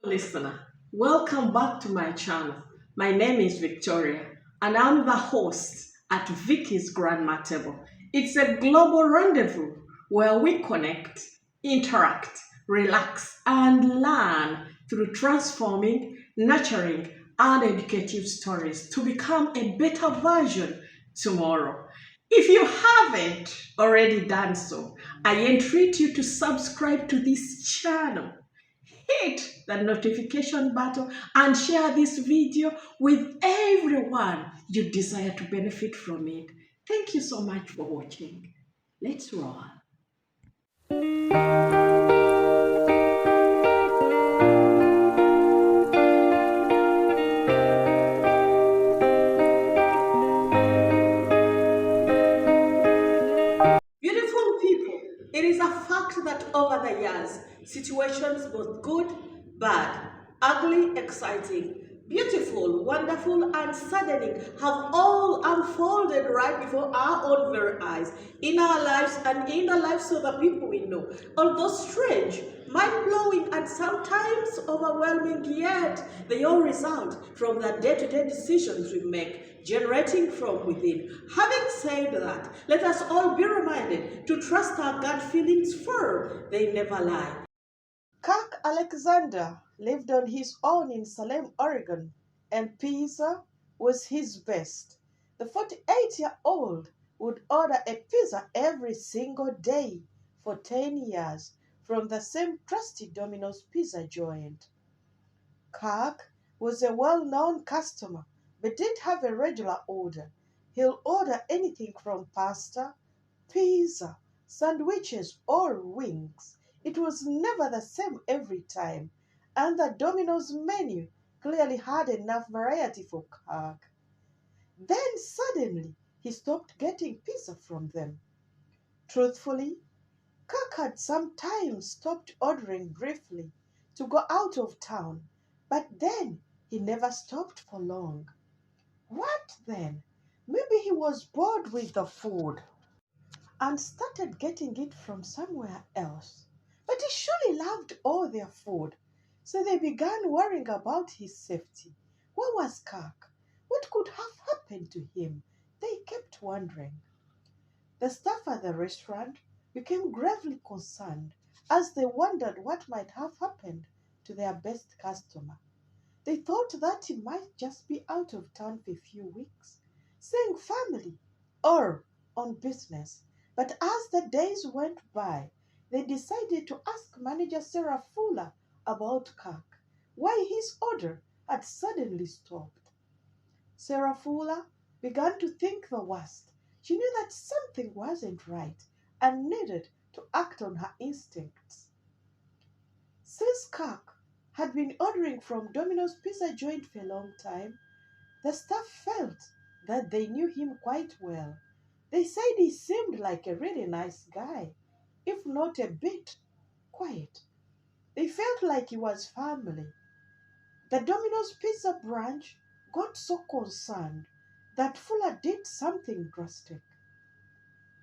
Listener, welcome back to my channel. My name is Victoria, and I'm the host at Vicky's Grandma Table. It's a global rendezvous where we connect, interact, relax, and learn through transforming, nurturing, and educative stories to become a better version tomorrow. If you haven't already done so, I entreat you to subscribe to this channel, hit the notification button, and share this video with everyone you desire to benefit from it. Thank you so much for watching. Let's roll. Beautiful people, it is a fact that over the years, situations both good, bad, ugly, exciting, beautiful, wonderful, and saddening have all unfolded right before our own very eyes, in our lives and in the lives of the people we know. Although strange, mind-blowing, and sometimes overwhelming, yet they all result from the day-to-day decisions we make, generating from within. Having said that, let us all be reminded to trust our gut feelings, for they never lie. Kirk Alexander lived on his own in Salem, Oregon, and pizza was his best. The 48-year-old would order a pizza every single day for 10 years from the same trusty Domino's pizza joint. Kirk was a well-known customer but didn't have a regular order. He'll order anything from pasta, pizza, sandwiches, or wings. It was never the same every time, and the Domino's menu clearly had enough variety for Kirk. Then suddenly he stopped getting pizza from them. Truthfully, Kirk had sometimes stopped ordering briefly to go out of town, but then he never stopped for long. What then? Maybe he was bored with the food and started getting it from somewhere else. But he surely loved all their food, so they began worrying about his safety. Where was Kirk? What could have happened to him? They kept wondering. The staff at the restaurant became gravely concerned as they wondered what might have happened to their best customer. They thought that he might just be out of town for a few weeks, seeing family or on business. But as the days went by, they decided to ask manager Sarah Fuller about Kirk, why his order had suddenly stopped. Sarah Fuller began to think the worst. She knew that something wasn't right and needed to act on her instincts. Since Kirk had been ordering from Domino's pizza joint for a long time, the staff felt that they knew him quite well. They said he seemed like a really nice guy, if not a bit quiet. They felt like he was family. The Domino's pizza branch got so concerned that Fuller did something drastic.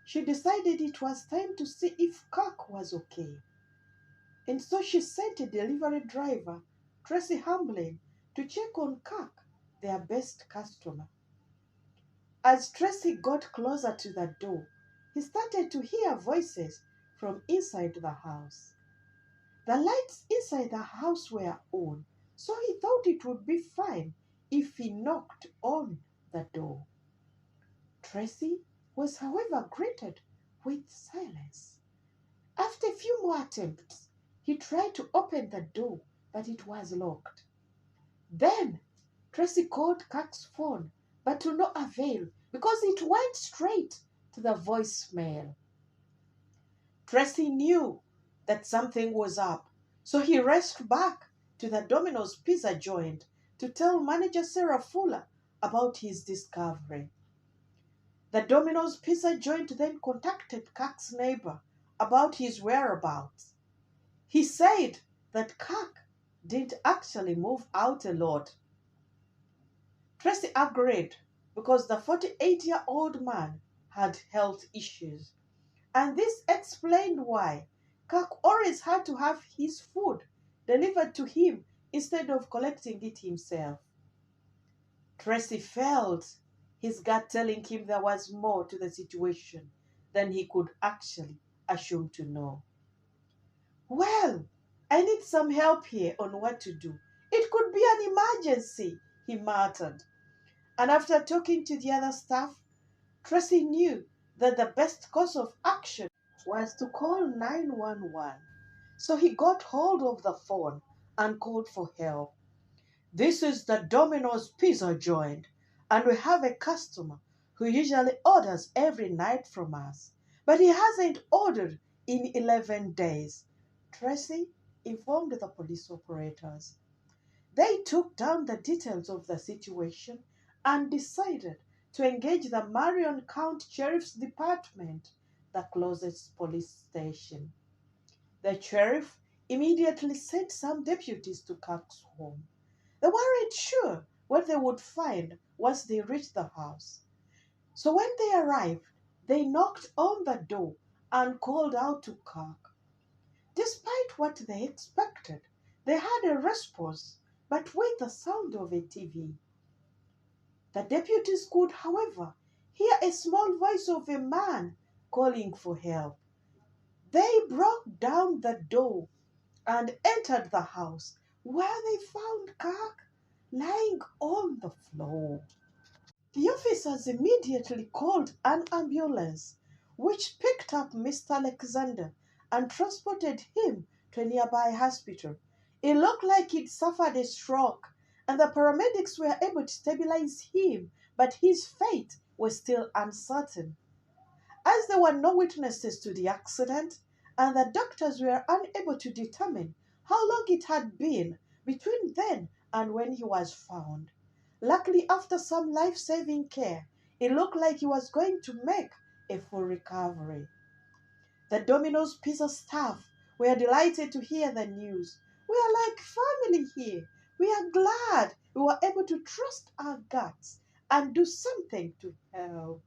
She decided it was time to see if Kirk was okay. And so she sent a delivery driver, Tracy Hamblin, to check on Kirk, their best customer. As Tracy got closer to the door, he started to hear voices from inside the house. The lights inside the house were on, so he thought it would be fine if he knocked on the door. Tracy was, however, greeted with silence. After a few more attempts, he tried to open the door, but it was locked. Then Tracy called Kirk's phone, but to no avail because it went straight to the voicemail. Tracy knew that something was up, so he raced back to the Domino's pizza joint to tell manager Sarah Fuller about his discovery. The Domino's pizza joint then contacted Kirk's neighbor about his whereabouts. He said that Kirk didn't actually move out a lot. Tracy agreed because the 48-year-old man had health issues, and this explained why Kirk always had to have his food delivered to him instead of collecting it himself. Tracy felt his gut telling him there was more to the situation than he could actually assume to know. Well, I need some help here on what to do. It could be an emergency, he muttered. And after talking to the other staff, Tracy knew that the best course of action was to call 911. So he got hold of the phone and called for help. This is the Domino's Pizza joint, and we have a customer who usually orders every night from us, but he hasn't ordered in 11 days, Tracy informed the police operators. They took down the details of the situation and decided to engage the Marion County Sheriff's Department, the closest police station. The sheriff immediately sent some deputies to Kirk's home. They weren't sure what they would find once they reached the house. So when they arrived, they knocked on the door and called out to Kirk. Despite what they expected, they had a response, but with the sound of a TV. The deputies could, however, hear a small voice of a man calling for help. They broke down the door and entered the house, where they found Kirk lying on the floor. The officers immediately called an ambulance, which picked up Mr. Alexander and transported him to a nearby hospital. It looked like he'd suffered a stroke, and the paramedics were able to stabilize him, but his fate was still uncertain. As there were no witnesses to the accident, and the doctors were unable to determine how long it had been between then and when he was found. Luckily, after some life-saving care, it looked like he was going to make a full recovery. The Domino's Pizza staff were delighted to hear the news. We are like family here. We are glad we were able to trust our guts and do something to help.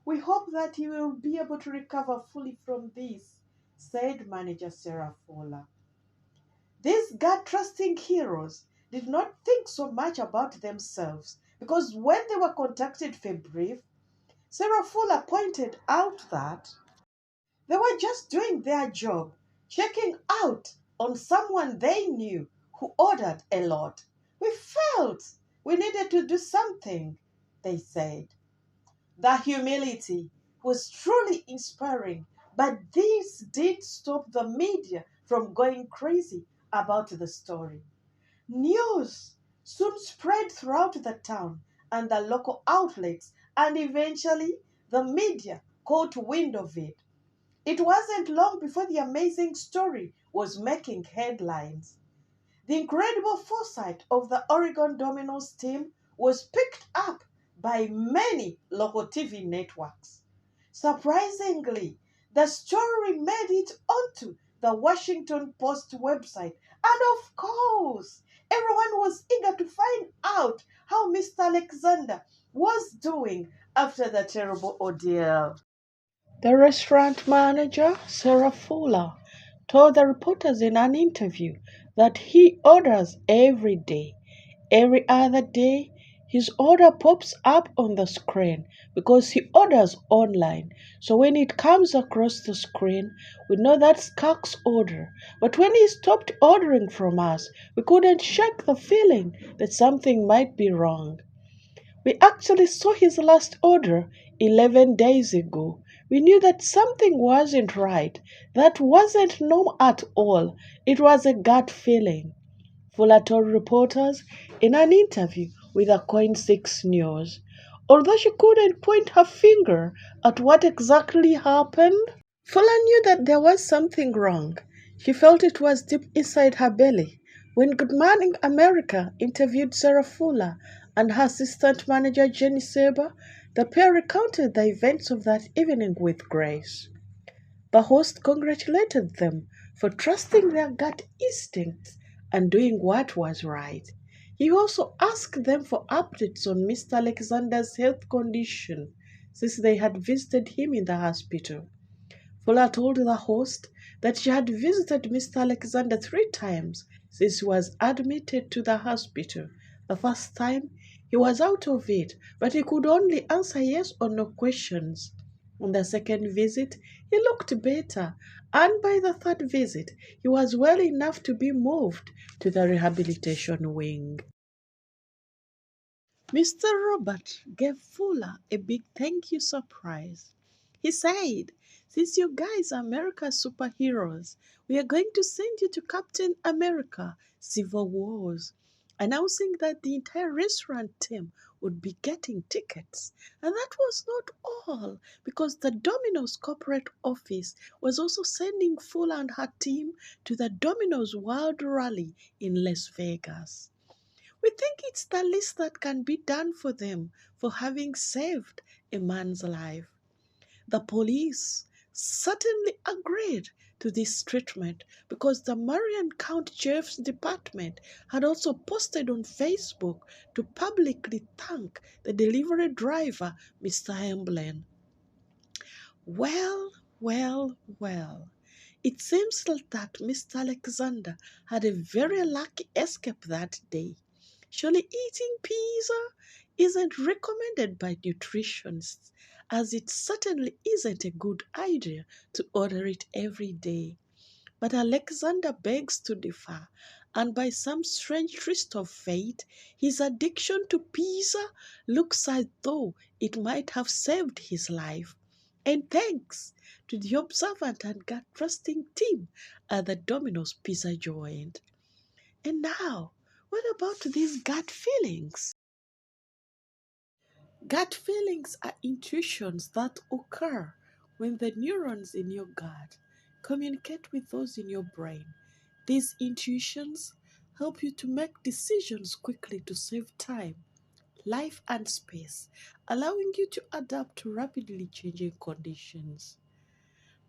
We hope that he will be able to recover fully from this, said manager Sarah Fowler. These gut-trusting heroes did not think so much about themselves because when they were contacted for a brief, Sarah Fowler pointed out that they were just doing their job, checking out on someone they knew who ordered a lot. We felt we needed to do something, they said. The humility was truly inspiring, but this did stop the media from going crazy about the story. News soon spread throughout the town and the local outlets, and eventually the media caught wind of it. It wasn't long before the amazing story was making headlines. The incredible foresight of the Oregon Domino's team was picked up by many local TV networks. Surprisingly, the story made it onto the Washington Post website, and of course, everyone was eager to find out how Mr. Alexander was doing after the terrible ordeal. The restaurant manager, Sarah Fuller, told the reporters in an interview that he orders every day. Every other day, his order pops up on the screen because he orders online. So when it comes across the screen, we know that's Kirk's order. But when he stopped ordering from us, we couldn't shake the feeling that something might be wrong. We actually saw his last order 11 days ago. We knew that something wasn't right. That wasn't normal at all. It was a gut feeling, Fuller told reporters in an interview with the Coin 6 News. Although she couldn't point her finger at what exactly happened, Fuller knew that there was something wrong. She felt it was deep inside her belly. When Good Morning America interviewed Sarah Fuller and her assistant manager Jenny Saber, the pair recounted the events of that evening with grace. The host congratulated them for trusting their gut instincts and doing what was right. He also asked them for updates on Mr. Alexander's health condition since they had visited him in the hospital. Fuller told the host that she had visited Mr. Alexander 3 times since he was admitted to the hospital. The first time, he was out of it, but he could only answer yes or no questions. On the second visit, he looked better, and by the third visit, he was well enough to be moved to the rehabilitation wing. Mr. Robert gave Fuller a big thank you surprise. He said, "Since you guys are America's superheroes, we are going to send you to Captain America Civil Wars," announcing that the entire restaurant team would be getting tickets. And that was not all, because the Domino's corporate office was also sending Fuller and her team to the Domino's World Rally in Las Vegas. We think it's the least that can be done for them for having saved a man's life. The police certainly agreed to this treatment because the Marion County Sheriff's Department had also posted on Facebook to publicly thank the delivery driver, Mr. Hamblen. Well, well. It seems that Mr. Alexander had a very lucky escape that day. Surely eating pizza isn't recommended by nutritionists, as it certainly isn't a good idea to order it every day. But Alexander begs to differ, and by some strange twist of fate, his addiction to pizza looks as though it might have saved his life. And thanks to the observant and gut trusting team at the Domino's Pizza joint. And now, what about these gut feelings? Gut feelings are intuitions that occur when the neurons in your gut communicate with those in your brain. These intuitions help you to make decisions quickly to save time, life, and space, allowing you to adapt to rapidly changing conditions.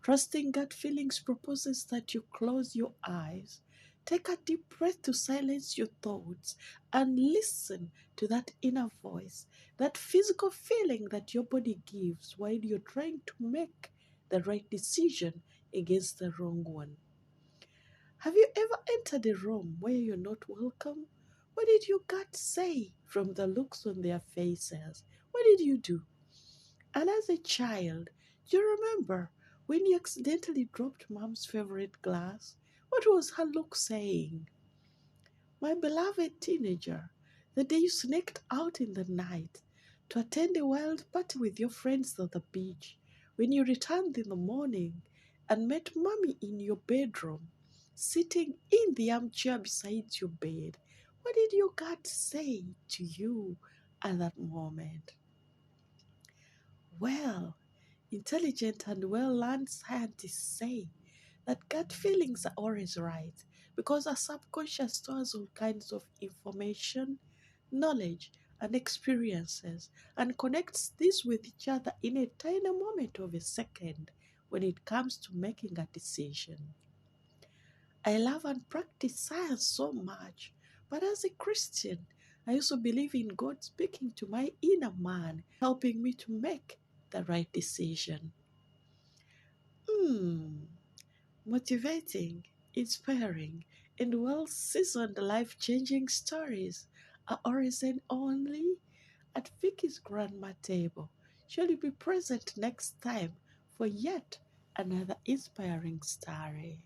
Trusting gut feelings proposes that you close your eyes, take a deep breath to silence your thoughts, and listen to that inner voice, that physical feeling that your body gives while you're trying to make the right decision against the wrong one. Have you ever entered a room where you're not welcome? What did your gut say from the looks on their faces? What did you do? And as a child, do you remember when you accidentally dropped mom's favorite glass? What was her look saying? My beloved teenager, the day you sneaked out in the night to attend a wild party with your friends at the beach, when you returned in the morning and met mommy in your bedroom, sitting in the armchair beside your bed, what did your gut say to you at that moment? Well, intelligent and well learned scientists say that gut feelings are always right because our subconscious stores all kinds of information, knowledge, and experiences and connects these with each other in a tiny moment of a second when it comes to making a decision. I love and practice science so much, but as a Christian, I also believe in God speaking to my inner man, helping me to make the right decision. Hmm, motivating, inspiring, and well seasoned life changing stories are always and only at Vicky's Grandma table. Shall you be present next time for yet another inspiring story?